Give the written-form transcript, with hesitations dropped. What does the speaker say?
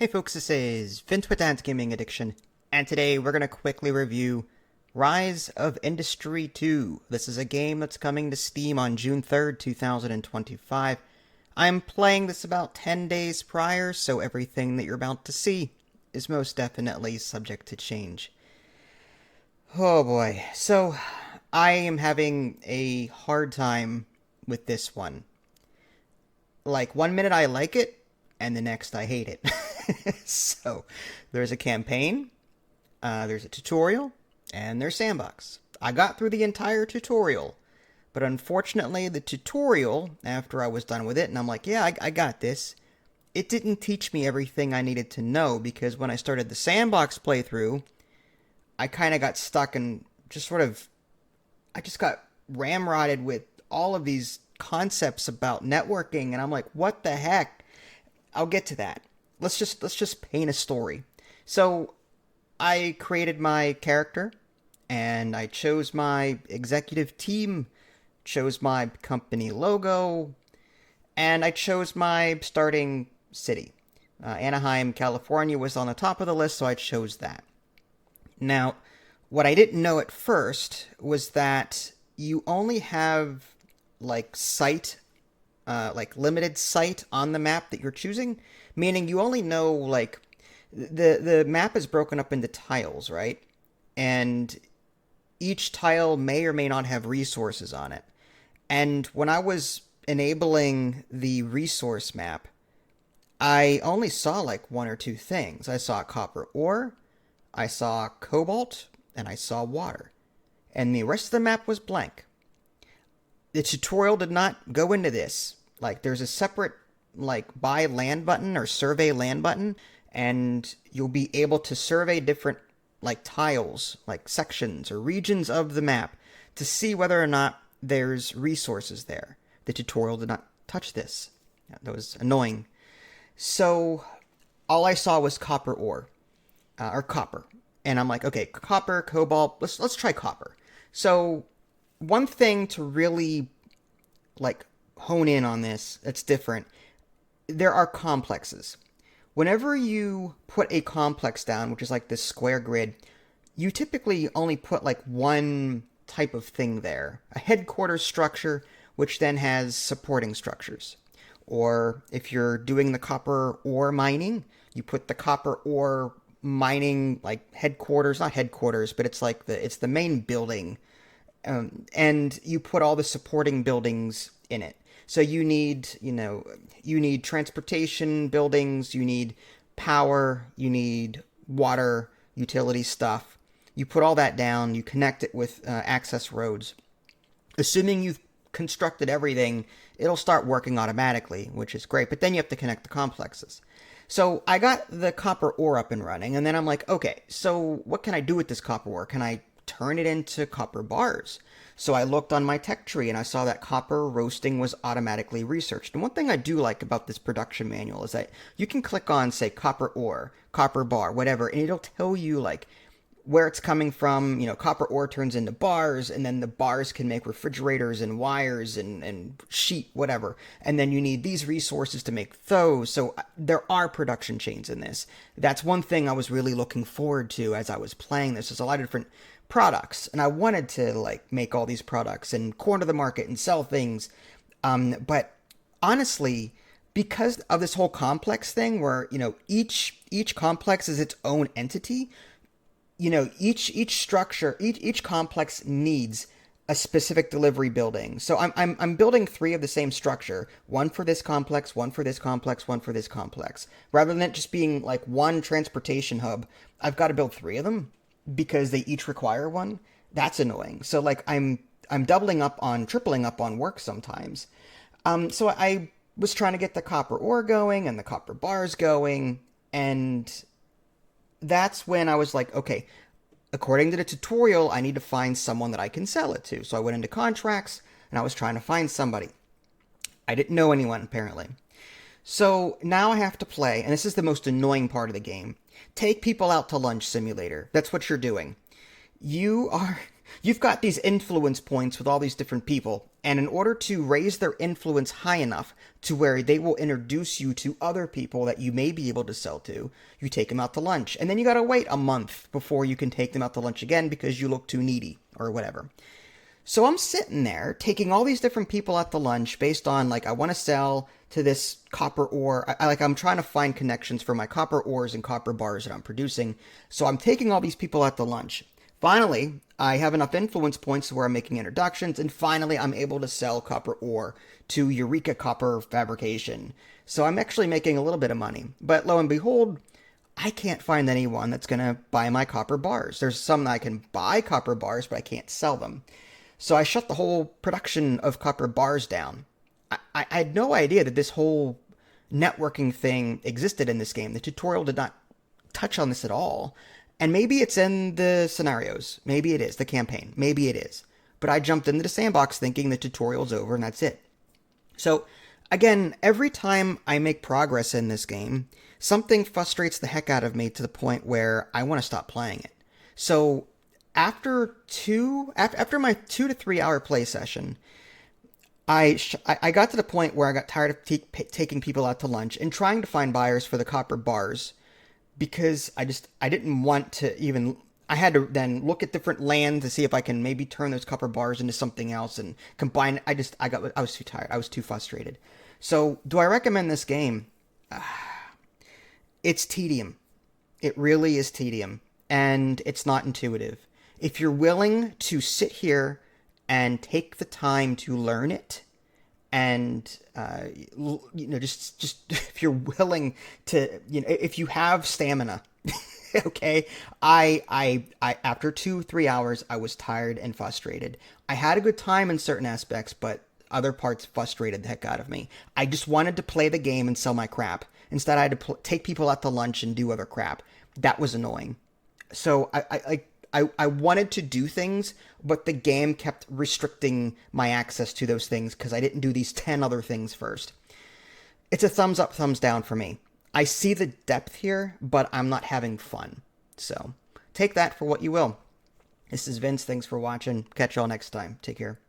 Hey folks, this is Vince with Dad's Gaming Addiction, and today we're going to quickly review Rise of Industry 2. This is a game that's coming to Steam on June 3rd, 2025. I'm playing this about 10 days prior, so everything that you're about to see is most definitely subject to change. Oh boy, so I am having a hard time with this one. Like, 1 minute I like it, and the next I hate it. So, there's a campaign, there's a tutorial, and there's sandbox. I got through the entire tutorial, but unfortunately the tutorial, after I was done with it, and I'm like, yeah, I got this, it didn't teach me everything I needed to know, because when I started the sandbox playthrough, I kind of got stuck and I just got ramrodded with all of these concepts about networking, and I'm like, what the heck? I'll get to that. Let's just paint a story. So I created my character and I chose my executive team, chose my company logo, and I chose my starting city. Anaheim, California was on the top of the list, so I chose that. Now, what I didn't know at first was that you only have limited sight on the map that you're choosing, meaning you only know the map is broken up into tiles, right? And each tile may or may not have resources on it. And when I was enabling the resource map, I only saw like one or two things. I saw copper ore, I saw cobalt, and I saw water. And the rest of the map was blank. The tutorial did not go into this. Like, there's a separate, buy land button or survey land button, and you'll be able to survey different, tiles, sections or regions of the map to see whether or not there's resources there. The tutorial did not touch this. That was annoying. So, all I saw was copper ore, or copper. And I'm like, okay, copper, cobalt, let's try copper. So, one thing to really hone in on this that's different, there are complexes. Whenever you put a complex down, which is like this square grid, you typically only put one type of thing there. A headquarters structure, which then has supporting structures. Or if you're doing the copper ore mining, you put the copper ore mining headquarters, not headquarters, but it's it's the main building. And you put all the supporting buildings in it. So you need transportation buildings, you need power, you need water, utility stuff. You put all that down, you connect it with access roads. Assuming you've constructed everything, it'll start working automatically, which is great. But then you have to connect the complexes. So I got the copper ore up and running, and then I'm like, okay, so what can I do with this copper ore? Can I turn it into copper bars? So I looked on my tech tree and I saw that copper roasting was automatically researched. And one thing I do like about this production manual is that you can click on, say, copper ore, copper bar, whatever, and it'll tell you where it's coming from. Copper ore turns into bars, and then the bars can make refrigerators and wires and sheet, whatever. And then you need these resources to make those. So there are production chains in this. That's one thing I was really looking forward to as I was playing this. There's a lot of different products, and I wanted to make all these products and corner the market and sell things. But honestly, because of this whole complex thing where, each complex is its own entity, each structure, each complex needs a specific delivery building. So I'm building 3 of the same structure, one for this complex, one for this complex, one for this complex. Rather than it just being one transportation hub, I've got to build 3 of them because they each require one. That's annoying. So I'm tripling up on work sometimes. So I was trying to get the copper ore going and the copper bars going, and that's when I was like, okay, according to the tutorial, I need to find someone that I can sell it to. So I went into contracts and I was trying to find somebody. I didn't know anyone, apparently. So now I have to play, and this is the most annoying part of the game. Take people out to lunch simulator. That's what you're doing. You've got these influence points with all these different people, And in order to raise their influence high enough to where they will introduce you to other people that you may be able to sell to, you take them out to lunch. And then you got to wait a month before you can take them out to lunch again because you look too needy or whatever. So I'm sitting there taking all these different people out to lunch based on like, I want to sell to this copper ore. I'm trying to find connections for my copper ores and copper bars that I'm producing. So I'm taking all these people out to lunch. Finally, I have enough influence points where I'm making introductions, and finally I'm able to sell copper ore to Eureka Copper Fabrication. So I'm actually making a little bit of money. But lo and behold, I can't find anyone that's going to buy my copper bars. There's some that I can buy copper bars, but I can't sell them. So I shut the whole production of copper bars down. I had no idea that this whole networking thing existed in this game. The tutorial did not touch on this at all. And maybe it's in the scenarios. Maybe it is the campaign. Maybe it is. But I jumped into the sandbox thinking the tutorial's over and that's it. So, again, every time I make progress in this game, something frustrates the heck out of me to the point where I want to stop playing it. So, after my 2 to 3 hour play session, I got to the point where I got tired of taking people out to lunch and trying to find buyers for the copper bars. Because I didn't want to even, I had to then look at different land to see if I can maybe turn those copper bars into something else and combine. I was too tired. I was too frustrated. So do I recommend this game? It's tedium. It really is tedium. And it's not intuitive. If you're willing to sit here and take the time to learn it, and just if you're willing to, if you have stamina, okay. I after 2-3 hours, I was tired and frustrated. I had a good time in certain aspects, but other parts frustrated the heck out of me. I just wanted to play the game and sell my crap. Instead, I had to take people out to lunch and do other crap. That was annoying. So I wanted to do things, but the game kept restricting my access to those things because I didn't do these 10 other things first. It's a thumbs up, thumbs down for me. I see the depth here, but I'm not having fun. So take that for what you will. This is Vince. Thanks for watching. Catch y'all next time. Take care.